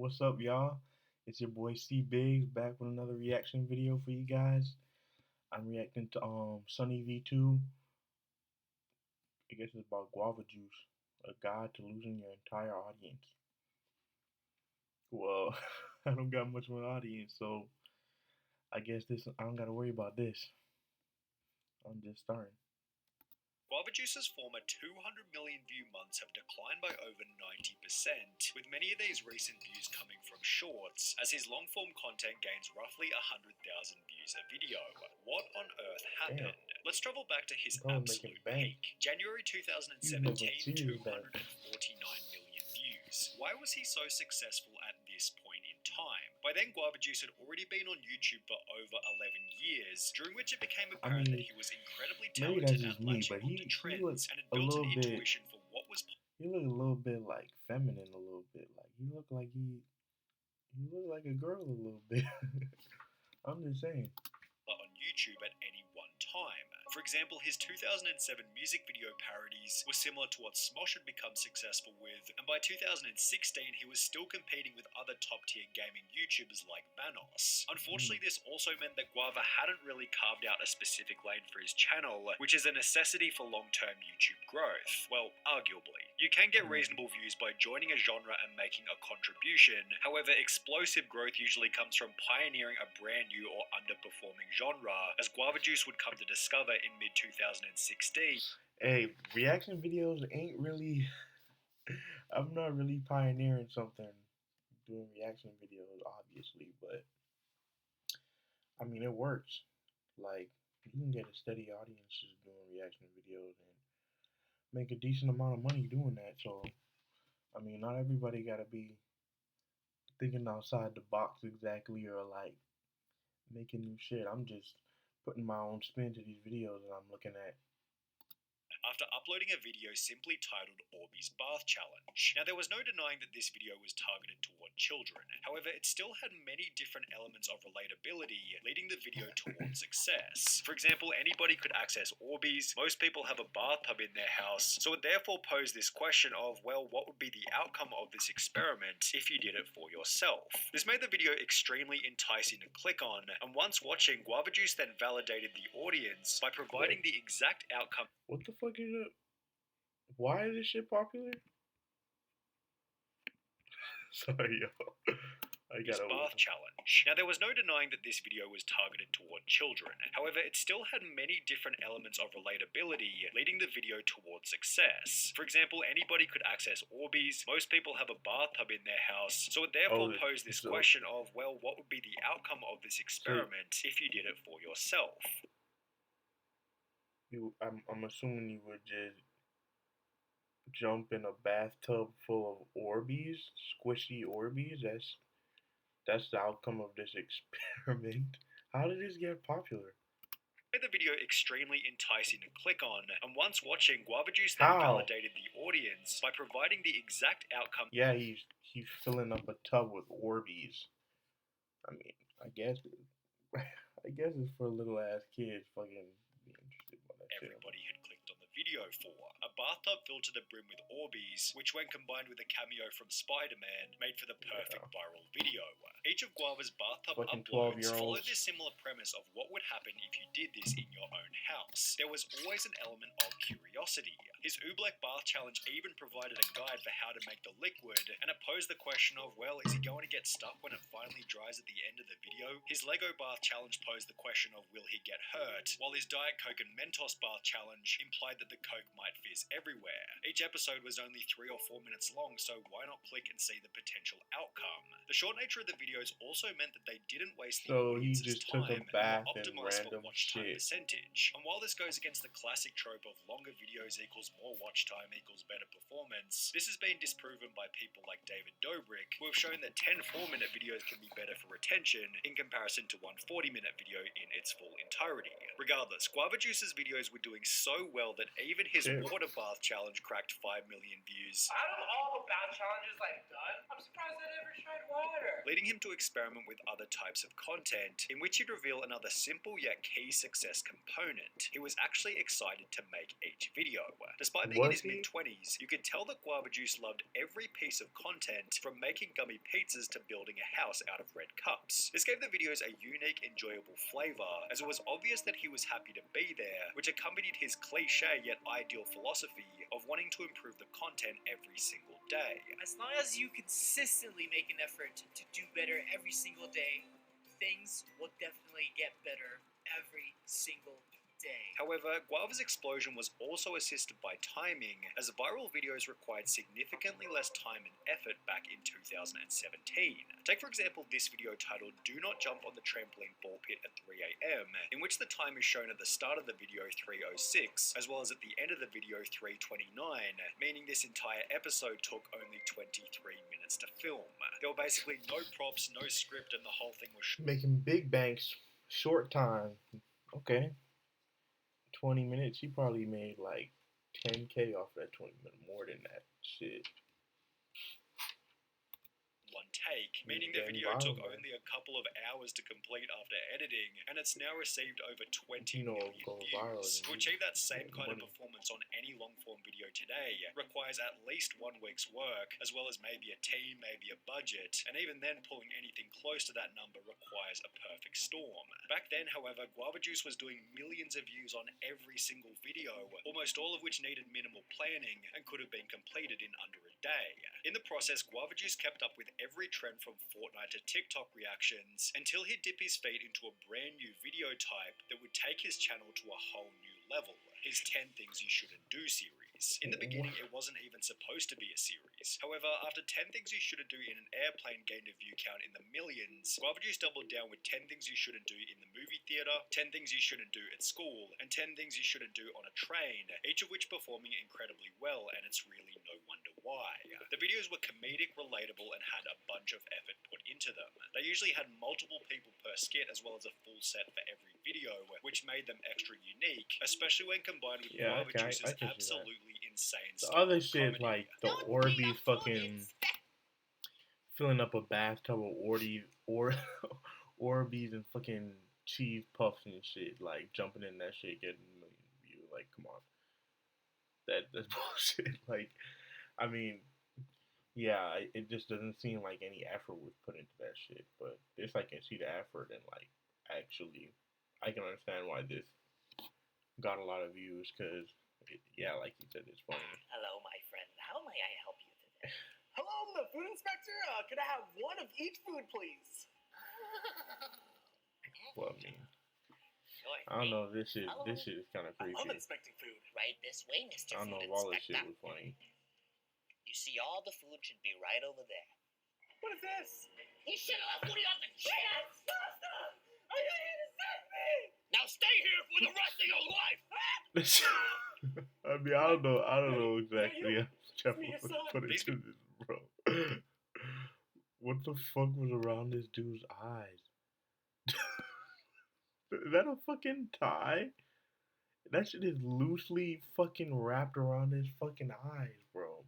What's up, y'all? It's your boy C Biggs back with another reaction video for you guys. I'm reacting to SUNNYV2. I guess it's about guava juice, a guide to losing your entire audience. Well, I don't got much of an audience, so I guess I don't gotta worry about this. I'm just starting. Guava Juice's former 200 million view months have declined by over 90%, with many of these recent views coming from shorts, as his long-form content gains roughly 100,000 views a video. What on earth happened? Damn. Let's travel back to his Go absolute peak. January 2017, 249 million views. Why was he so successful at this point in time? By then, Guava Juice had already been on YouTube for over 11 years, during which it became apparent that he was incredibly talented at latching onto trends and had built an intuition for what was He looked a little bit like feminine, a little bit like he looked like a girl a little bit. I'm just saying. On YouTube at any one time. For example, his 2007 music video parodies were similar to what Smosh had become successful with, and by 2016 he was still competing with other top-tier gaming YouTubers like Vanos. Unfortunately, this also meant that Guava hadn't really carved out a specific lane for his channel, which is a necessity for long-term YouTube growth. Well, arguably. You can get reasonable views by joining a genre and making a contribution. However, explosive growth usually comes from pioneering a brand new or underperforming genre, as Guava Juice would come to discover in mid-2016. Hey, reaction videos ain't really... I'm not really pioneering something doing reaction videos, obviously, but I mean, it works. Like, you can get a steady audience just doing reaction videos and make a decent amount of money doing that. So, I mean, not everybody gotta be thinking outside the box exactly or like making new shit. I'm just putting my own spin to these videos that I'm looking at. After uploading a video simply titled Orbeez Bath Challenge. Now, there was no denying that this video was targeted toward children. However, it still had many different elements of relatability, leading the video towards success. For example, anybody could access Orbeez, most people have a bathtub in their house, so it therefore posed this question of, well, what would be the outcome of this experiment if you did it for yourself? This made the video extremely enticing to click on, and once watching, Guava Juice then validated the audience by providing the exact outcome. What the fuck is it? Why is this shit popular? Sorry, yo. I gotta Bath Challenge. Now, there was no denying that this video was targeted toward children. However, it still had many different elements of relatability, leading the video towards success. For example, anybody could access Orbeez, most people have a bathtub in their house, so it therefore posed this question of, well, what would be the outcome of this experiment if you did it for yourself? I'm assuming you would just jump in a bathtub full of Orbeez, squishy Orbeez. That's the outcome of this experiment. How did this get popular? Made the video extremely enticing to click on, and once watching, Guava Juice then validated the audience by providing the exact outcome. Yeah, he's filling up a tub with Orbeez. I mean, I guess it's for little ass kids fucking be interested by that shit. Everybody had clicked on the video for a bathtub filled to the brim with Orbeez, which when combined with a cameo from Spider-Man made for the perfect viral video. Each of Guava's bathtub uploads followed this similar premise of what would happen if you did this in your own house. There was always an element of curiosity. His Oobleck Bath Challenge even provided a guide for how to make the liquid, and it posed the question of, well, is he going to get stuck when it finally dries at the end of the video? His Lego Bath Challenge posed the question of, will he get hurt? While his Diet Coke and Mentos Bath Challenge implied that the Coke might fizz everywhere. Each episode was only 3 or 4 minutes long, so why not click and see the potential outcome? The short nature of the videos also meant that they didn't waste the audience's time and were optimized for watch time percentage. And while this goes against the classic trope of longer videos equals more watch time equals better performance, this has been disproven by people like David Dobrik, who have shown that 10 4-minute videos can be better for retention in comparison to one 40-minute video in its full entirety. Regardless, Guava Juice's videos were doing so well that even his water bath challenge cracked 5 million views. Out of all the bath challenges I've done, I'm surprised I never tried water. Leading him to experiment with other types of content, in which he'd reveal another simple yet key success component. He was actually excited to make each video. Despite being in his mid-20s, you could tell that Guava Juice loved every piece of content, from making gummy pizzas to building a house out of red cups. This gave the videos a unique, enjoyable flavour, as it was obvious that he was happy to be there, which accompanied his cliche yet ideal philosophy of wanting to improve the content every single day. As long as you consistently make an effort to do better every single day, things will definitely get better every single day. However, Guava's explosion was also assisted by timing, as the viral videos required significantly less time and effort back in 2017. Take for example this video titled "Do Not Jump on the Trampoline Ball Pit at 3 AM, in which the time is shown at the start of the video 3:06, as well as at the end of the video 3:29, meaning this entire episode took only 23 minutes to film. There were basically no props, no script, and the whole thing was making big banks, short time. Okay. 20 minutes, he probably made like 10K off that 20 minutes, more than that shit. One take, meaning the video took only a couple of hours to complete after editing, and it's now received over 20 million views. To achieve that same kind of performance on any long-form video today requires at least 1 week's work, as well as maybe a team, maybe a budget, and even then pulling anything close to that number requires a perfect storm. Back then, however, Guava Juice was doing millions of views on every single video, almost all of which needed minimal planning and could have been completed in under a day. In the process, Guava Juice kept up with every trend from Fortnite to TikTok reactions until he'd dip his feet into a brand new video type that would take his channel to a whole new level, his 10 Things You Shouldn't Do series. In the beginning, it wasn't even supposed to be a series. However, after 10 Things You Shouldn't Do in an airplane gained a view count in the millions, Guava Juice doubled down with 10 Things You Shouldn't Do in the movie theater, 10 Things You Shouldn't Do at school, and 10 Things You Shouldn't Do on a train, each of which performing incredibly well, and it's really no wonder why. The videos were comedic, relatable, and had a bunch of effort put into them. They usually had multiple people per skit as well as a full set for every video, which made them extra unique, especially when combined with Guava Juice's absolutely insane the other shit, like the Orbeez fucking filling up a bathtub of Orbeez and fucking cheese puffs and shit, like jumping in that shit, getting a million views. Like, come on, that's bullshit. Like, I mean, yeah, it just doesn't seem like any effort was put into that shit. But this, I can see the effort, and like, actually, I can understand why this got a lot of views, because yeah, like you said, it's funny. Hello, my friend. How may I help you today? Hello, I'm the food inspector. Could I have one of each food, please? Well, I mean, Sure. I don't know. This shit is kind of creepy. I'm inspecting food. Right this way, Mr. I don't know Food if all this Inspector. shit was funny. You see, all the food should be right over there. What is this? He should have left Woody off the chair! Stop! Are you here to save me? Now stay here for the rest of your life! I mean, I don't know exactly how Jeff was put it to this, bro. What the fuck was around this dude's eyes? Is that a fucking tie? That shit is loosely fucking wrapped around his fucking eyes, bro.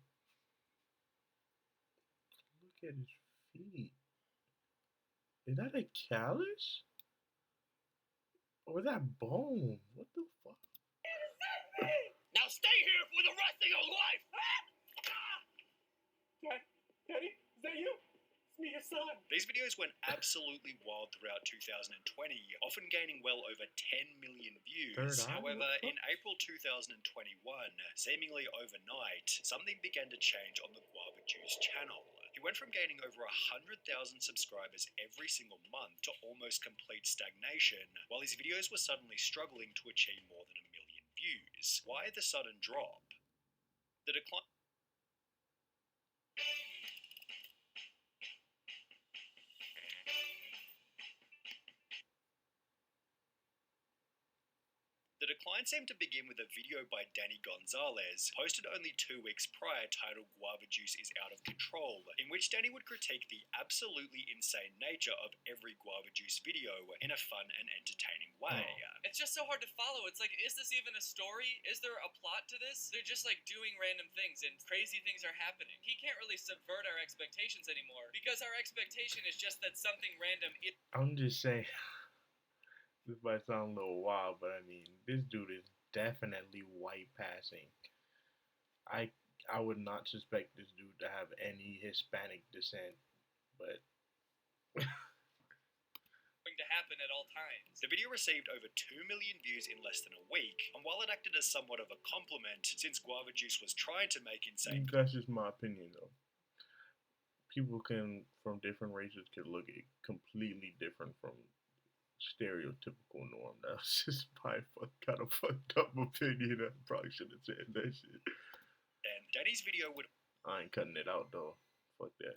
Look at his feet. Is that a callus? Or is that bone? What the fuck? Now stay here for the rest of your life! Daddy, is that you? It's me, your son. These videos went absolutely wild throughout 2020, often gaining well over 10 million views. However, in April 2021, seemingly overnight, something began to change on the Guava Juice channel. He went from gaining over 100,000 subscribers every single month to almost complete stagnation, while his videos were suddenly struggling to achieve more than 1 million views. Why the sudden drop? The decline... The decline seemed to begin with a video by Danny Gonzalez, posted only 2 weeks prior, titled Guava Juice is Out of Control, in which Danny would critique the absolutely insane nature of every Guava Juice video in a fun and entertaining way. It's just so hard to follow. It's like, is this even a story? Is there a plot to this? They're just like doing random things and crazy things are happening. He can't really subvert our expectations anymore because our expectation is just that something random is. I'm just saying, this might sound a little wild, but I mean, this dude is definitely white passing. I would not suspect this dude to have any Hispanic descent, but To happen at all times. The video received over 2 million views in less than a week, and while it acted as somewhat of a compliment, since Guava Juice was trying to make insane. That's just my opinion, though. People from different races can look at completely different from stereotypical norm. That's just my kind of fucked up opinion. I probably shouldn't have said that shit. And Danny's video would. I ain't cutting it out though. Fuck that.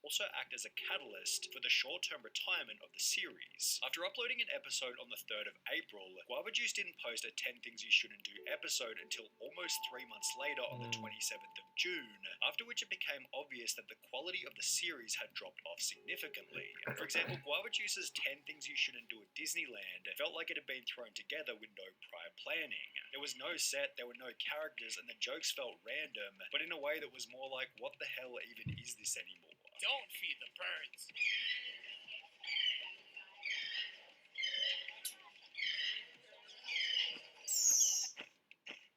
Also act as a catalyst for the short-term retirement of the series. After uploading an episode on the 3rd of April, Guava Juice didn't post a 10 Things You Shouldn't Do episode until almost 3 months later on the 27th of June, after which it became obvious that the quality of the series had dropped off significantly. For example, Guava Juice's 10 Things You Shouldn't Do at Disneyland felt like it had been thrown together with no prior planning. There was no set, there were no characters, and the jokes felt random, but in a way that was more like, what the hell even is this anymore? Don't feed the birds.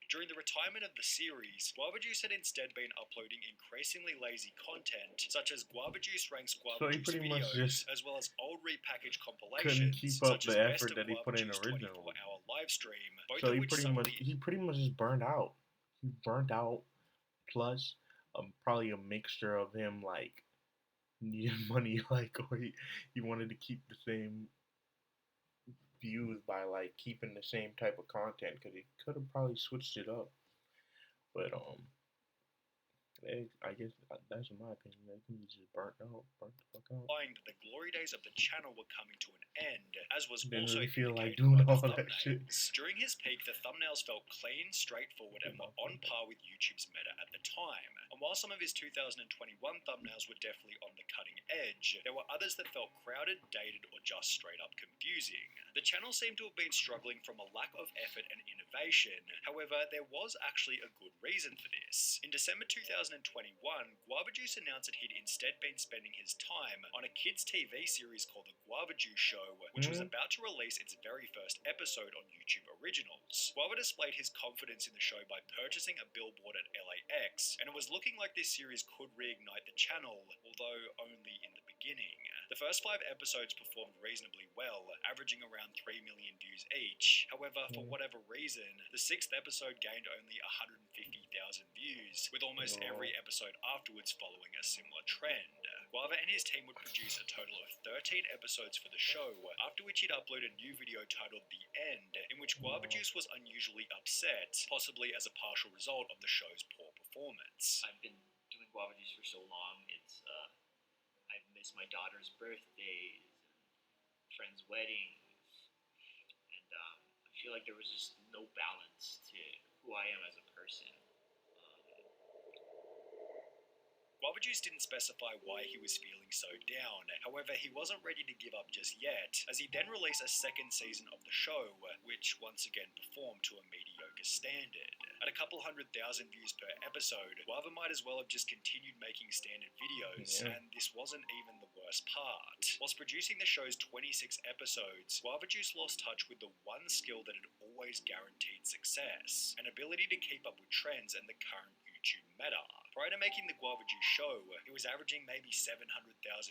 During the retirement of the series, Guava Juice had instead been uploading increasingly lazy content, such as Guava Juice ranks Guava Juice videos, as well as old repackaged compilations, keep up such the as effort Best that he of put in Guava Juice originally. 24-hour live stream, both So of he which pretty much just burned out. He burnt out. Plus, probably a mixture of him like needed money, like, or he wanted to keep the same views by like keeping the same type of content, because he could have probably switched it up. But I guess that's my opinion. They can be just burnt the fuck out. implying that the glory days of the channel were coming to an end, as was Didn't also really feel like indicated doing by all the that shit. thumbnails. During his peak, the thumbnails felt clean, straightforward, and were on par with YouTube's meta at the time. And while some of his 2021 thumbnails were definitely on the cutting edge, there were others that felt crowded, dated, or just straight up confusing. The channel seemed to have been struggling from a lack of effort and innovation. However, there was actually a good reason for this. In December 2021, Guava Juice announced that he'd instead been spending his time on a kids' TV series called The Guava Juice Show, which was about to release its very first episode on YouTube Originals. Guava displayed his confidence in the show by purchasing a billboard at LAX, and it was looking like this series could reignite the channel, although only in the beginning. The first 5 episodes performed reasonably well, averaging around 3 million views each. However, for whatever reason, the 6th episode gained only 150,000 views, with almost every episode afterwards following a similar trend. Guava and his team would produce a total of 13 episodes for the show, after which he'd upload a new video titled The End, in which Guava Juice was unusually upset, possibly as a partial result of the show's poor performance. I've been doing Guava Juice for so long, I've missed my daughter's birthdays, and friends' weddings, and I feel like there was just no balance to who I am as a person. Guava Juice didn't specify why he was feeling so down. However, he wasn't ready to give up just yet, as he then released a second season of the show, which once again performed to a mediocre standard. At a couple 100,000 views per episode, Guava might as well have just continued making standard videos, and this wasn't even the worst part. Whilst producing the show's 26 episodes, Guava Juice lost touch with the one skill that had always guaranteed success: an ability to keep up with trends and the current YouTube meta. Prior to making the Guava Juice show, he was averaging maybe 700,000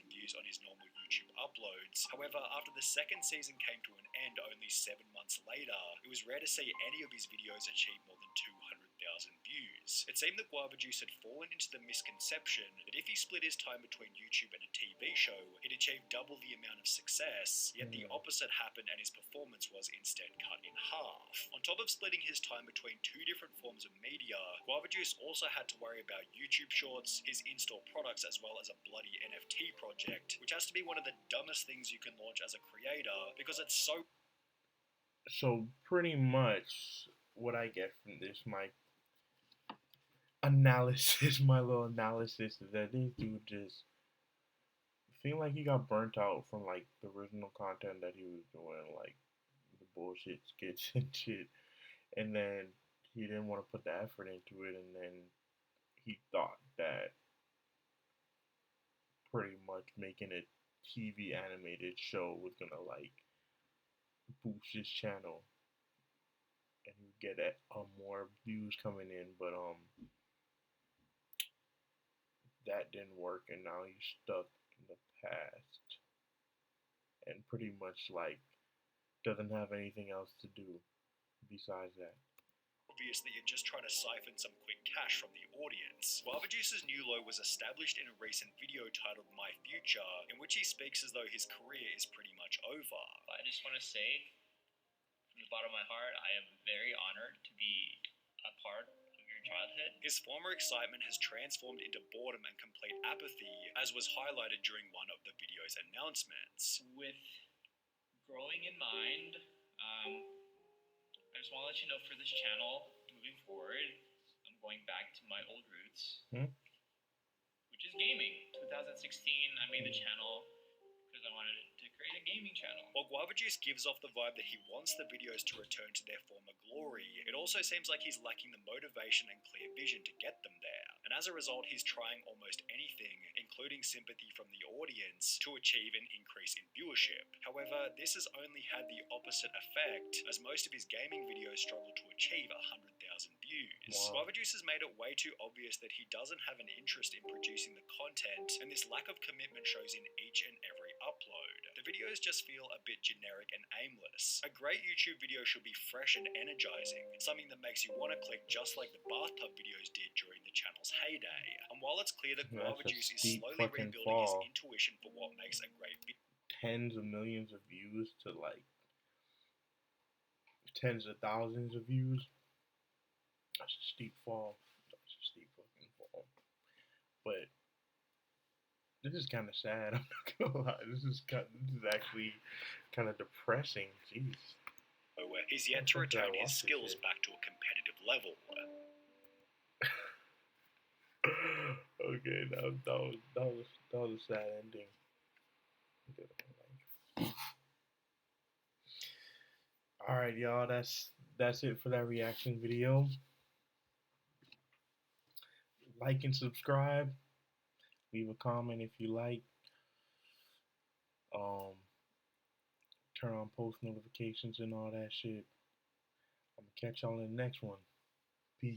views on his normal YouTube uploads. However, after the second season came to an end only 7 months later, it was rare to see any of his videos achieve more than 200,000 views. It seemed that Guava Juice had fallen into the misconception that if he split his time between YouTube and a TV show, he'd achieve double the amount of success, yet the opposite happened and his performance was instead cut in half. On top of splitting his time between 2 different forms of media, Guava Juice also had to worry about YouTube Shorts, his in-store products, as well as a bloody NFT project, which has to be one of the dumbest things you can launch as a creator, because it's so... So pretty much what I get from this, my analysis, my little analysis is that this dude just seemed like he got burnt out from like the original content that he was doing, like the bullshit skits and shit. And then he didn't want to put the effort into it, and then he thought that pretty much making a TV animated show was gonna like boost his channel and he would get more views coming in, but that didn't work, and now he's stuck in the past and pretty much like doesn't have anything else to do besides that. Obviously, you're just trying to siphon some quick cash from the audience. Guava Juice's new low was established in a recent video titled My Future, in which he speaks as though his career is pretty much over. I just want to say, from the bottom of my heart, I am very honored to be a part of your childhood. His former excitement has transformed into boredom and complete apathy, as was highlighted during one of the video's announcements. With growing in mind, I just want to let you know for this channel, moving forward, I'm going back to my old roots, which is gaming. 2016, I made the channel because I wanted to create a gaming channel. While Guava Juice gives off the vibe that he wants the videos to return to their former glory, it also seems like he's lacking the motivation and clear vision to get them there. And as a result, he's trying almost anything, including sympathy from the audience, to achieve an increase in viewership. However, this has only had the opposite effect, as most of his gaming videos struggle to achieve 100,000 views. Wow. Guava Juice has made it way too obvious that he doesn't have an interest in producing the content, and this lack of commitment shows in each and every upload. The videos just feel a bit generic and aimless. A great YouTube video should be fresh and energizing, something that makes you want to click just like the bathtub videos did during the channel's heyday. And while it's clear that Guava Juice is slowly rebuilding his intuition for what makes a great video, tens of millions of views to like tens of thousands of views. That's a steep fall. That's a steep fucking fall. But this is kind of sad. I'm not gonna lie. This is actually kind of depressing. Jeez. where he's yet to return his skills back to a competitive level. Okay, that was a sad ending. All right, y'all. That's it for that reaction video. Like and subscribe. Leave a comment if you like. Turn on post notifications and all that shit. I'm gonna catch y'all in the next one.